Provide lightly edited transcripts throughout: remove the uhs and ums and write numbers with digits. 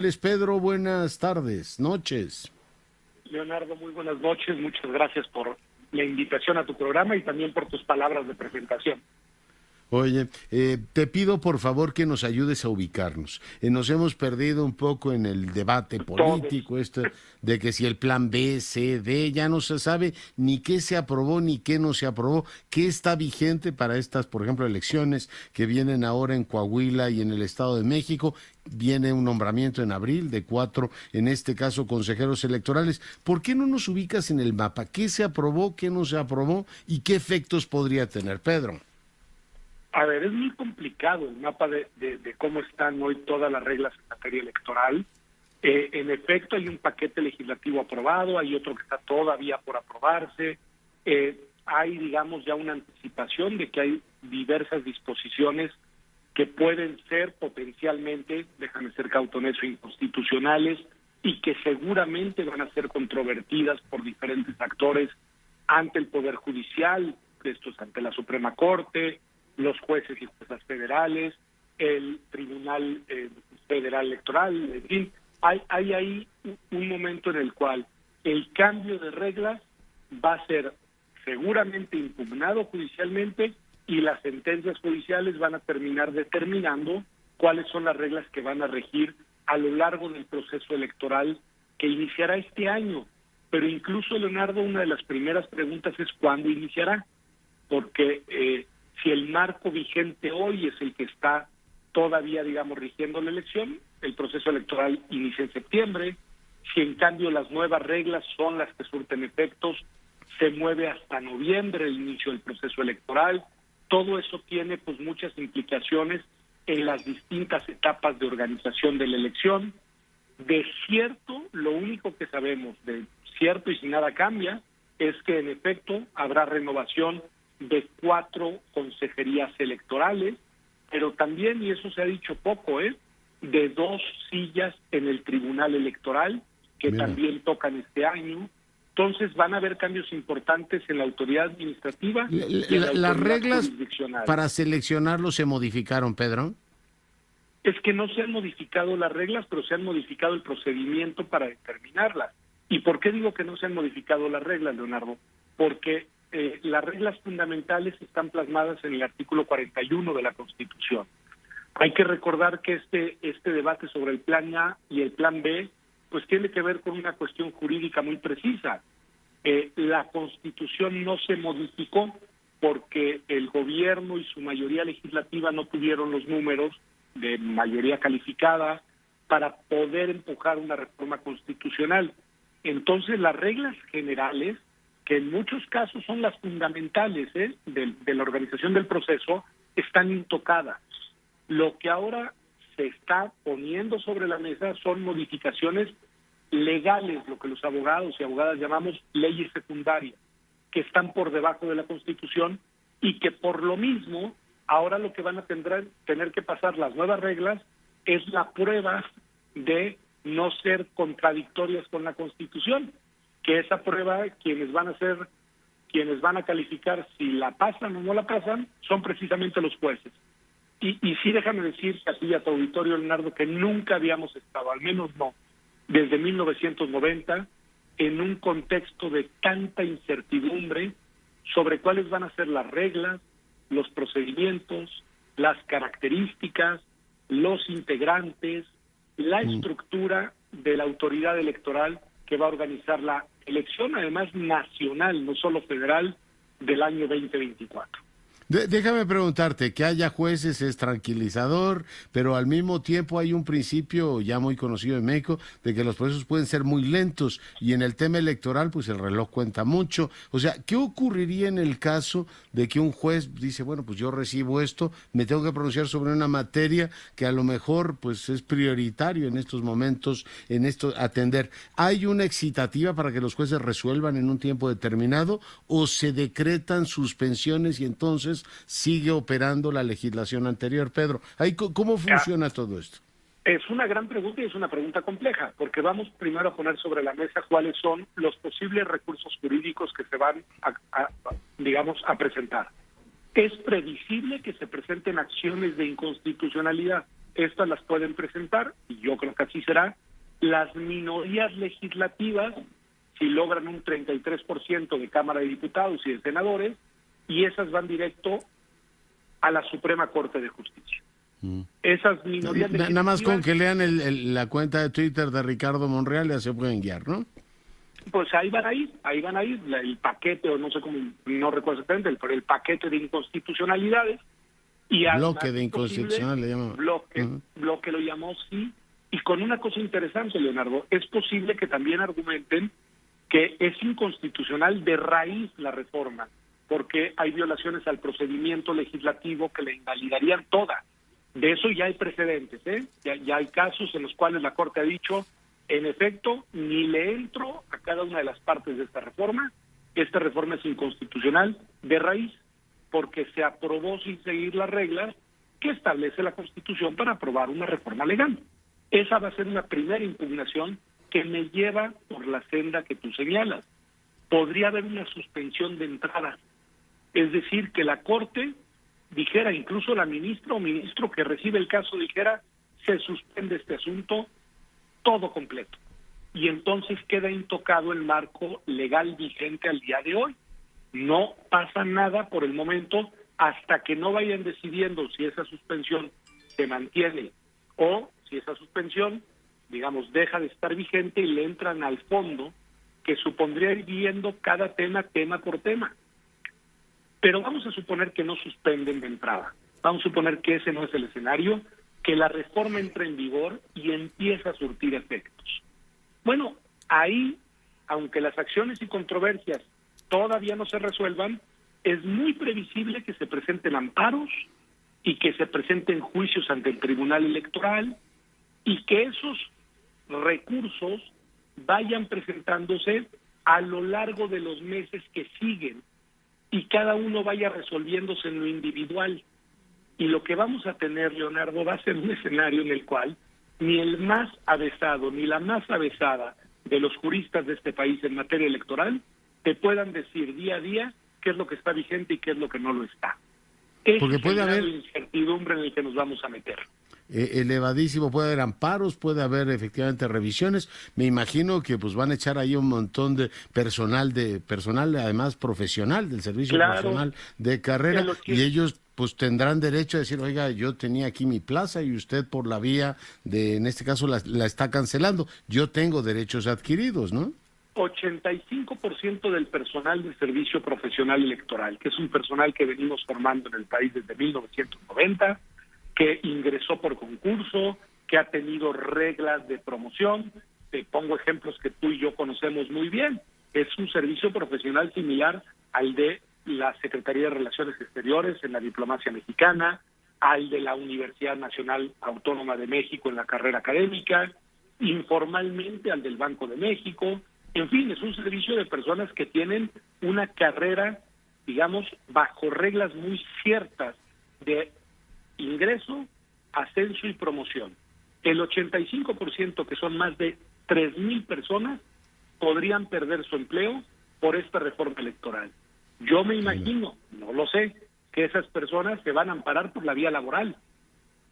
Pedro, buenas tardes, noches. Leonardo, muy buenas noches. Muchas gracias por la invitación a tu programa y también por tus palabras de presentación. Oye, te pido por favor que nos ayudes a ubicarnos. Nos hemos perdido un poco en el debate Todos. político, esto de que si el plan B, C, D, ya no se sabe ni qué se aprobó ni qué no se aprobó, qué está vigente para estas, por ejemplo, elecciones que vienen ahora en Coahuila y en el Estado de México. Viene un nombramiento en abril de 4, en este caso, consejeros electorales. ¿Por qué no nos ubicas en el mapa? ¿Qué se aprobó, qué no se aprobó y qué efectos podría tener, Pedro? A ver, es muy complicado el mapa de cómo están hoy todas las reglas en materia electoral. En efecto, hay un paquete legislativo aprobado, hay otro que está todavía por aprobarse. Hay, digamos, ya una anticipación de que hay diversas disposiciones que pueden ser potencialmente, déjame ser cauto en eso, inconstitucionales y que seguramente van a ser controvertidas por diferentes actores ante el Poder Judicial, esto es ante la Suprema Corte, los jueces y juezas federales, el Tribunal Federal Electoral, en fin, hay ahí un momento en el cual el cambio de reglas va a ser seguramente impugnado judicialmente y las sentencias judiciales van a terminar determinando cuáles son las reglas que van a regir a lo largo del proceso electoral que iniciará este año. Pero incluso, Leonardo, una de las primeras preguntas es ¿cuándo iniciará? Porque si el marco vigente hoy es el que está todavía, digamos, rigiendo la elección, el proceso electoral inicia en septiembre. Si en cambio las nuevas reglas son las que surten efectos, se mueve hasta noviembre el inicio del proceso electoral. Todo eso tiene pues muchas implicaciones en las distintas etapas de organización de la elección. De cierto, lo único que sabemos de cierto y si nada cambia, es que en efecto habrá renovación de 4 consejerías electorales, pero también, y eso se ha dicho poco, de 2 sillas en el Tribunal Electoral, que Mira. también tocan este año. Entonces van a haber cambios importantes en la autoridad administrativa y en la Las autoridad reglas jurisdiccional. para seleccionarlo se modificaron, Pedro. Es que no se han modificado las reglas, pero se han modificado el procedimiento para determinarlas. ¿Y por qué digo que no se han modificado las reglas, Leonardo? Porque las reglas fundamentales están plasmadas en el artículo 41 de la Constitución. Hay que recordar que este debate sobre el plan A y el plan B pues tiene que ver con una cuestión jurídica muy precisa. La Constitución no se modificó porque el gobierno y su mayoría legislativa no tuvieron los números de mayoría calificada para poder empujar una reforma constitucional. Entonces, las reglas generales, que en muchos casos son las fundamentales de la organización del proceso, están intocadas. Lo que ahora se está poniendo sobre la mesa son modificaciones legales, lo que los abogados y abogadas llamamos leyes secundarias, que están por debajo de la Constitución y que por lo mismo ahora lo que van a tener que pasar las nuevas reglas es la prueba de no ser contradictorias con la Constitución, que esa prueba quienes van a calificar si la pasan o no la pasan son precisamente los jueces. Y sí, déjame decir a ti y a tu auditorio, Leonardo, que nunca habíamos estado, al menos no, desde 1990, en un contexto de tanta incertidumbre sobre cuáles van a ser las reglas, los procedimientos, las características, los integrantes, la estructura de la autoridad electoral que va a organizar la elección, además nacional, no solo federal, del año 2024. Déjame preguntarte, que haya jueces es tranquilizador, pero al mismo tiempo hay un principio ya muy conocido en México de que los procesos pueden ser muy lentos y en el tema electoral pues el reloj cuenta mucho. O sea, ¿qué ocurriría en el caso de que un juez dice, bueno, pues yo recibo esto, me tengo que pronunciar sobre una materia que a lo mejor pues es prioritario en estos momentos, en esto atender? ¿Hay una excitativa para que los jueces resuelvan en un tiempo determinado o se decretan suspensiones y entonces sigue operando la legislación anterior, Pedro? Ahí, ¿cómo funciona todo esto? Es una gran pregunta y es una pregunta compleja, porque vamos primero a poner sobre la mesa cuáles son los posibles recursos jurídicos que se van a presentar. Es previsible que se presenten acciones de inconstitucionalidad. estas las pueden presentar, y yo creo que así será, las minorías legislativas, si logran un 33% de Cámara de Diputados y de Senadores, y esas van directo a la Suprema Corte de Justicia. Esas minorías legislativas... Nada más con que lean la cuenta de Twitter de Ricardo Monreal ya se pueden guiar, ¿no? Pues ahí van a ir, el paquete, o no sé cómo, no recuerdo exactamente, pero el paquete de inconstitucionalidades. Y bloque de inconstitucional le llamamos. Bloque lo llamó, sí. Y con una cosa interesante, Leonardo, es posible que también argumenten que es inconstitucional de raíz la reforma, porque hay violaciones al procedimiento legislativo que le invalidarían toda. De eso ya hay precedentes, ¿eh? Ya hay casos en los cuales la Corte ha dicho, en efecto, ni le entro a cada una de las partes de esta reforma es inconstitucional de raíz, porque se aprobó sin seguir las reglas que establece la Constitución para aprobar una reforma legal. Esa va a ser una primera impugnación que me lleva por la senda que tú señalas. Podría haber una suspensión de entrada, es decir, que la Corte dijera, incluso la ministra o ministro que recibe el caso dijera, se suspende este asunto todo completo. Y entonces queda intocado el marco legal vigente al día de hoy. No pasa nada por el momento hasta que no vayan decidiendo si esa suspensión se mantiene o si esa suspensión, digamos, deja de estar vigente y le entran al fondo, que supondría ir viendo cada tema por tema. Pero vamos a suponer que no suspenden de entrada. Vamos a suponer que ese no es el escenario, que la reforma entra en vigor y empieza a surtir efectos. Bueno, ahí, aunque las acciones y controversias todavía no se resuelvan, es muy previsible que se presenten amparos y que se presenten juicios ante el Tribunal Electoral y que esos recursos vayan presentándose a lo largo de los meses que siguen y cada uno vaya resolviéndose en lo individual. Y lo que vamos a tener, Leonardo, va a ser un escenario en el cual ni el más avesado ni la más avesada de los juristas de este país en materia electoral te puedan decir día a día qué es lo que está vigente y qué es lo que no lo está. Porque puede haber incertidumbre en el que nos vamos a meter. Elevadísimo, puede haber amparos, puede haber efectivamente revisiones. Me imagino que pues van a echar ahí un montón de personal además profesional del servicio profesional de carrera, y ellos pues tendrán derecho a decir, oiga, yo tenía aquí mi plaza y usted por la vía de, en este caso, la está cancelando. Yo tengo derechos adquiridos, ¿no? 85% del personal del servicio profesional electoral, que es un personal que venimos formando en el país desde 1990, que ingresó por concurso, que ha tenido reglas de promoción. Te pongo ejemplos que tú y yo conocemos muy bien. Es un servicio profesional similar al de la Secretaría de Relaciones Exteriores en la diplomacia mexicana, al de la Universidad Nacional Autónoma de México en la carrera académica, informalmente al del Banco de México. En fin, es un servicio de personas que tienen una carrera, digamos, bajo reglas muy ciertas de ingreso, ascenso y promoción. El 85%, que son más de 3,000 personas, podrían perder su empleo por esta reforma electoral. Yo me imagino, no lo sé, que esas personas se van a amparar por la vía laboral.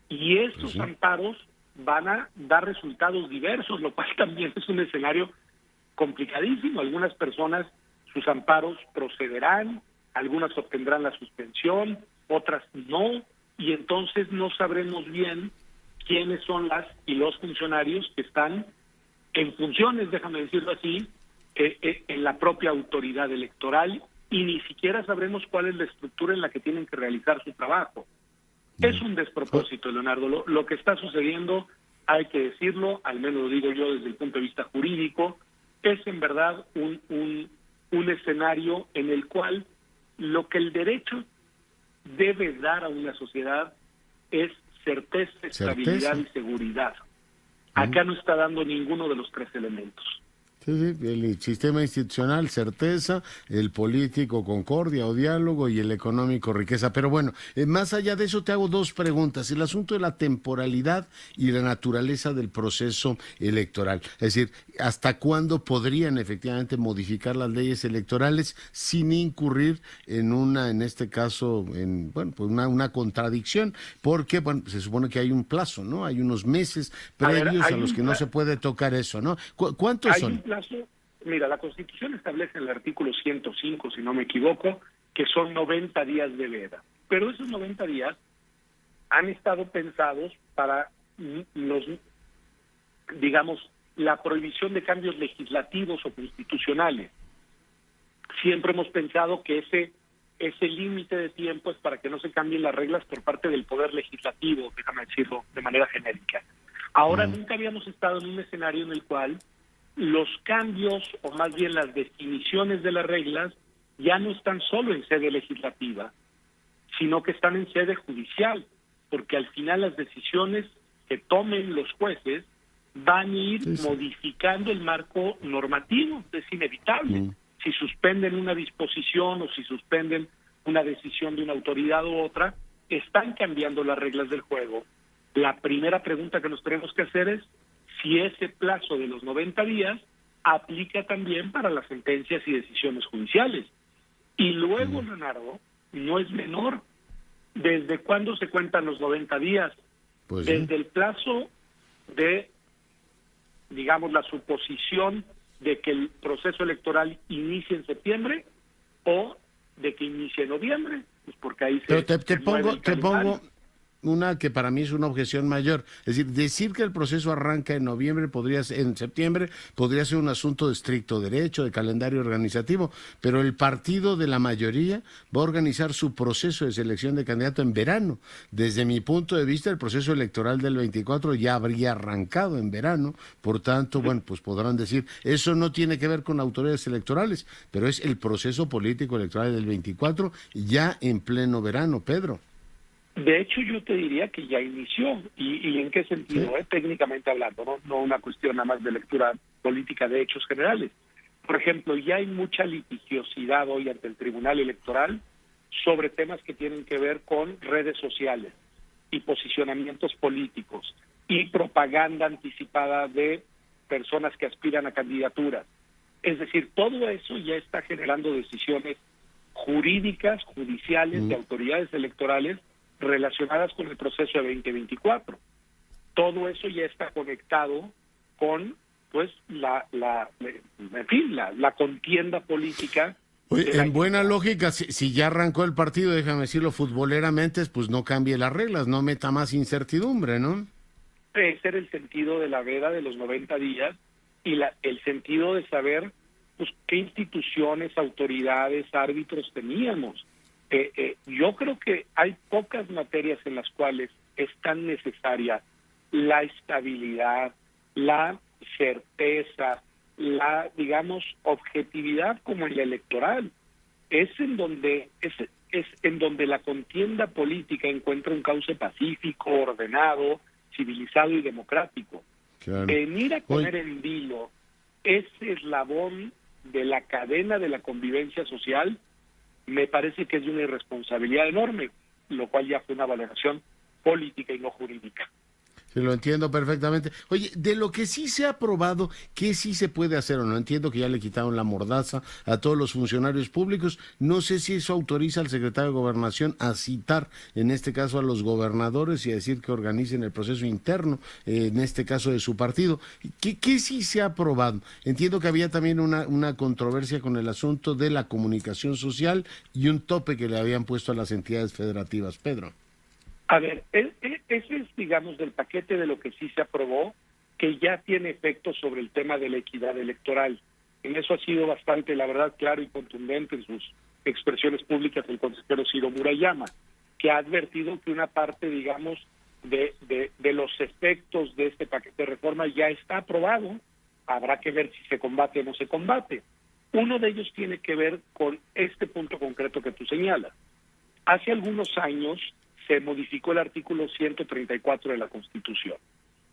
Y estos amparos van a dar resultados diversos, lo cual también es un escenario complicadísimo. Algunas personas, sus amparos procederán, algunas obtendrán la suspensión, otras no, y entonces no sabremos bien quiénes son las y los funcionarios que están en funciones, déjame decirlo así, en la propia autoridad electoral, y ni siquiera sabremos cuál es la estructura en la que tienen que realizar su trabajo. Es un despropósito, Leonardo. Lo que está sucediendo, hay que decirlo, al menos lo digo yo desde el punto de vista jurídico, es en verdad un escenario en el cual lo que el derecho debe dar a una sociedad es certeza, estabilidad y seguridad. Acá no está dando ninguno de los tres elementos. Sí, sí, el sistema institucional, certeza, el político, concordia o diálogo y el económico, riqueza. Pero bueno, más allá de eso te hago dos preguntas. El asunto de la temporalidad y la naturaleza del proceso electoral. Es decir, ¿hasta cuándo podrían efectivamente modificar las leyes electorales sin incurrir en en este caso, en, bueno, pues una contradicción? Porque, bueno, se supone que hay un plazo, ¿no? Hay unos meses A ver, previos a los que no se puede tocar eso, ¿no? ¿Cuántos hay un son? plazo. Mira, la Constitución establece en el artículo 105, si no me equivoco, que son 90 días de veda. Pero esos 90 días han estado pensados para los, digamos, la prohibición de cambios legislativos o constitucionales. Siempre hemos pensado que ese límite de tiempo es para que no se cambien las reglas por parte del Poder Legislativo, déjame decirlo de manera genérica. Ahora, nunca habíamos estado en un escenario en el cual los cambios, o más bien las definiciones de las reglas, ya no están solo en sede legislativa, sino que están en sede judicial, porque al final las decisiones que tomen los jueces van a ir modificando el marco normativo, es inevitable. Si suspenden una disposición o si suspenden una decisión de una autoridad u otra, están cambiando las reglas del juego. La primera pregunta que nos tenemos que hacer es si ese plazo de los 90 días aplica también para las sentencias y decisiones judiciales. Y luego, Leonardo, no es menor. ¿Desde cuándo se cuentan los 90 días? Pues desde el plazo de, digamos, la suposición de que el proceso electoral inicie en septiembre o de que inicie en noviembre, pues porque ahí Pero se te mueve el calendario. pongo una que para mí es una objeción mayor. Es decir que el proceso arranca en noviembre, en septiembre, podría ser un asunto de estricto derecho, de calendario organizativo, pero el partido de la mayoría va a organizar su proceso de selección de candidato en verano. Desde mi punto de vista, el proceso electoral del 24 ya habría arrancado en verano, por tanto, bueno, pues podrán decir, eso no tiene que ver con autoridades electorales, pero es el proceso político electoral del 24 ya en pleno verano, Pedro. De hecho, yo te diría que ya inició. ¿Y en qué sentido? Sí. Técnicamente hablando, no una cuestión nada más de lectura política de hechos generales. Por ejemplo, ya hay mucha litigiosidad hoy ante el Tribunal Electoral sobre temas que tienen que ver con redes sociales y posicionamientos políticos y propaganda anticipada de personas que aspiran a candidaturas. Es decir, todo eso ya está generando decisiones jurídicas, judiciales, de autoridades electorales relacionadas con el proceso de 2024. Todo eso ya está conectado con, pues, la contienda política. Oye, en buena lógica, si ya arrancó el partido, déjame decirlo futboleramente, pues no cambie las reglas, no meta más incertidumbre, ¿no? Ese era el sentido de la veda de los 90 días y el sentido de saber, pues, qué instituciones, autoridades, árbitros teníamos. Yo creo que hay pocas materias en las cuales es tan necesaria la estabilidad, la certeza, la, digamos, objetividad como en la electoral. Es en donde la contienda política encuentra un cauce pacífico, ordenado, civilizado y democrático. Claro. Venir a poner en vilo ese eslabón de la cadena de la convivencia social me parece que es de una irresponsabilidad enorme, lo cual ya fue una valoración política y no jurídica. Sí, lo entiendo perfectamente. Oye, de lo que sí se ha aprobado, ¿qué sí se puede hacer o no? Entiendo que ya le quitaron la mordaza a todos los funcionarios públicos. No sé si eso autoriza al secretario de Gobernación a citar, en este caso, a los gobernadores y a decir que organicen el proceso interno, en este caso de su partido. ¿Qué sí se ha aprobado? Entiendo que había también una controversia con el asunto de la comunicación social y un tope que le habían puesto a las entidades federativas. Pedro. A ver, ese es, digamos, del paquete de lo que sí se aprobó, que ya tiene efecto sobre el tema de la equidad electoral. En eso ha sido bastante, la verdad, claro y contundente en sus expresiones públicas el consejero Ciro Murayama, que ha advertido que una parte, digamos, de los efectos de este paquete de reforma ya está aprobado. Habrá que ver si se combate o no se combate. Uno de ellos tiene que ver con este punto concreto que tú señalas. Hace algunos años se modificó el artículo 134 de la Constitución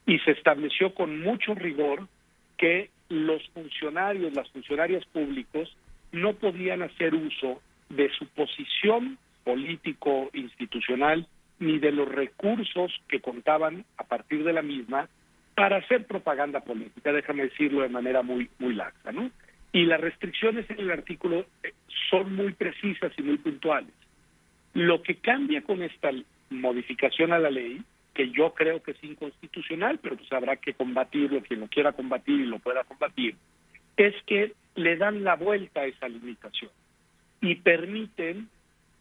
y se estableció con mucho rigor que los funcionarios, las funcionarias públicos no podían hacer uso de su posición político-institucional ni de los recursos que contaban a partir de la misma para hacer propaganda política, déjame decirlo de manera muy laxa, ¿no? Y las restricciones en el artículo son muy precisas y muy puntuales. Lo que cambia con esta modificación a la ley, que yo creo que es inconstitucional, pero pues habrá que combatirlo, quien lo quiera combatir y lo pueda combatir, es que le dan la vuelta a esa limitación y permiten,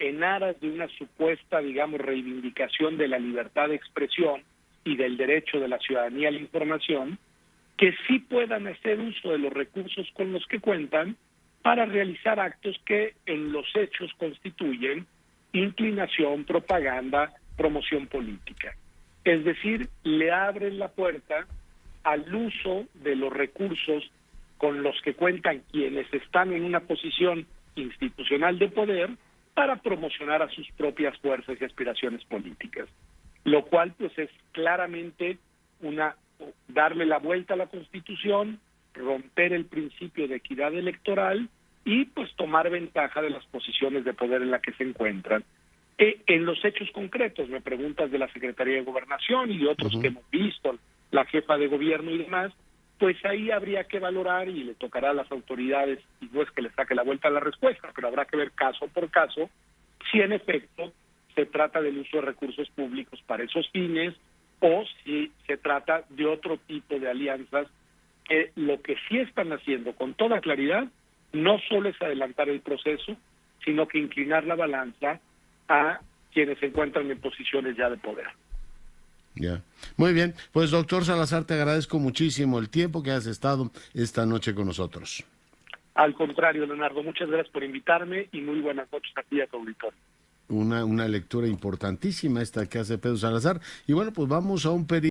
en aras de una supuesta, digamos, reivindicación de la libertad de expresión y del derecho de la ciudadanía a la información, que sí puedan hacer uso de los recursos con los que cuentan para realizar actos que en los hechos constituyen inclinación, propaganda, promoción política. Es decir, le abren la puerta al uso de los recursos con los que cuentan quienes están en una posición institucional de poder para promocionar a sus propias fuerzas y aspiraciones políticas. Lo cual pues es claramente darle la vuelta a la Constitución, romper el principio de equidad electoral y pues tomar ventaja de las posiciones de poder en las que se encuentran. En los hechos concretos, me preguntas de la Secretaría de Gobernación y de otros que hemos visto, la jefa de gobierno y demás, pues ahí habría que valorar y le tocará a las autoridades, y no es que le saque la vuelta a la respuesta, pero habrá que ver caso por caso si en efecto se trata del uso de recursos públicos para esos fines o si se trata de otro tipo de alianzas que lo que sí están haciendo con toda claridad no solo es adelantar el proceso, sino que inclinar la balanza a quienes se encuentran en posiciones ya de poder. Ya. Muy bien, pues doctor Salazar, te agradezco muchísimo el tiempo que has estado esta noche con nosotros. Al contrario, Leonardo, muchas gracias por invitarme y muy buenas noches a ti y a tu auditorio. Una lectura importantísima esta que hace Pedro Salazar. Y bueno, pues vamos a un periodo